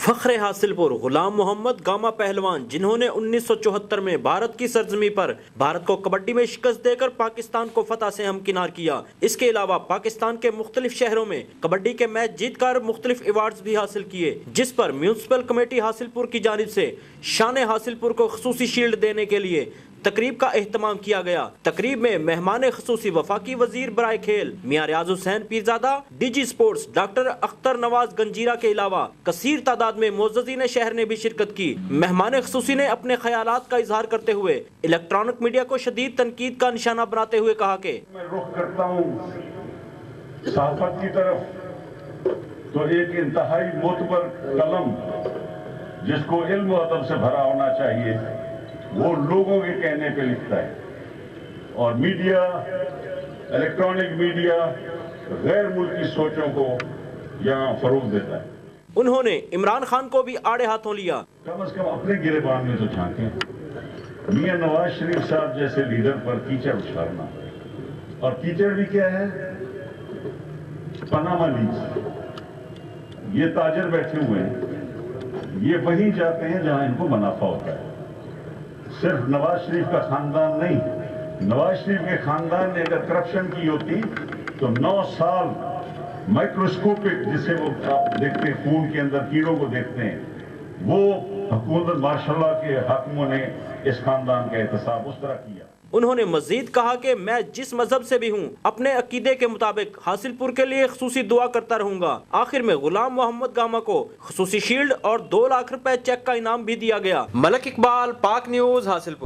فخر حاصل پور غلام محمد گاما پہلوان، جنہوں نے 1974 میں بھارت کی سرزمین پر بھارت کو کبڈی میں شکست دے کر پاکستان کو فتح سے ہمکنار کیا۔ اس کے علاوہ پاکستان کے مختلف شہروں میں کبڈی کے میچ جیت کر مختلف ایوارڈز بھی حاصل کیے، جس پر میونسپل کمیٹی حاصل پور کی جانب سے شان حاصل پور کو خصوصی شیلڈ دینے کے لیے تقریب کا اہتمام کیا گیا۔ تقریب میں مہمان خصوصی وفاقی وزیر برائے کھیل Mian Riaz Hussain Pirzada, D G sports doctor Akhtar Nawaz Ganjera کے علاوہ کثیر تعداد میں معززین شہر نے بھی شرکت کی۔ مہمان خصوصی نے اپنے خیالات کا اظہار کرتے ہوئے الیکٹرانک میڈیا کو شدید تنقید کا نشانہ بناتے ہوئے کہا کہ میں رخ کرتا ہوں صحافت کی طرف، تو ایک انتہائی معتبر قلم جس کو علم و ادب سے بھرا ہونا چاہیے وہ لوگوں کے کہنے پہ لکھتا ہے، اور میڈیا، الیکٹرانک میڈیا غیر ملکی سوچوں کو یہاں فروغ دیتا ہے۔ انہوں نے عمران خان کو بھی آڑے ہاتھوں لیا۔ کم از کم اپنے گریبان میں تو جھانکیں۔ میاں نواز شریف صاحب جیسے لیڈر پر کیچڑ اچھالنا، اور کیچڑ بھی کیا ہے؟ Panama leaks. یہ تاجر بیٹھے ہوئے ہیں، یہ وہیں جاتے ہیں جہاں ان کو منافع ہوتا ہے۔ صرف نواز شریف کا خاندان نہیں، نواز شریف کے خاندان نے اگر کرپشن کی ہوتی تو 9 سال مائکروسکوپک، جسے وہ آپ دیکھتے ہیں خون کے اندر کیڑوں کو دیکھتے ہیں، وہ حکومت ماشاء اللہ کے حاکموں نے اس خاندان کا احتساب اس طرح کیا۔ انہوں نے مزید کہا کہ میں جس مذہب سے بھی ہوں، اپنے عقیدے کے مطابق حاصل پور کے لیے خصوصی دعا کرتا رہوں گا۔ آخر میں غلام محمد گاما کو خصوصی شیلڈ اور 2 لاکھ روپے چیک کا انعام بھی دیا گیا۔ ملک اقبال، پاک نیوز، حاصل پور۔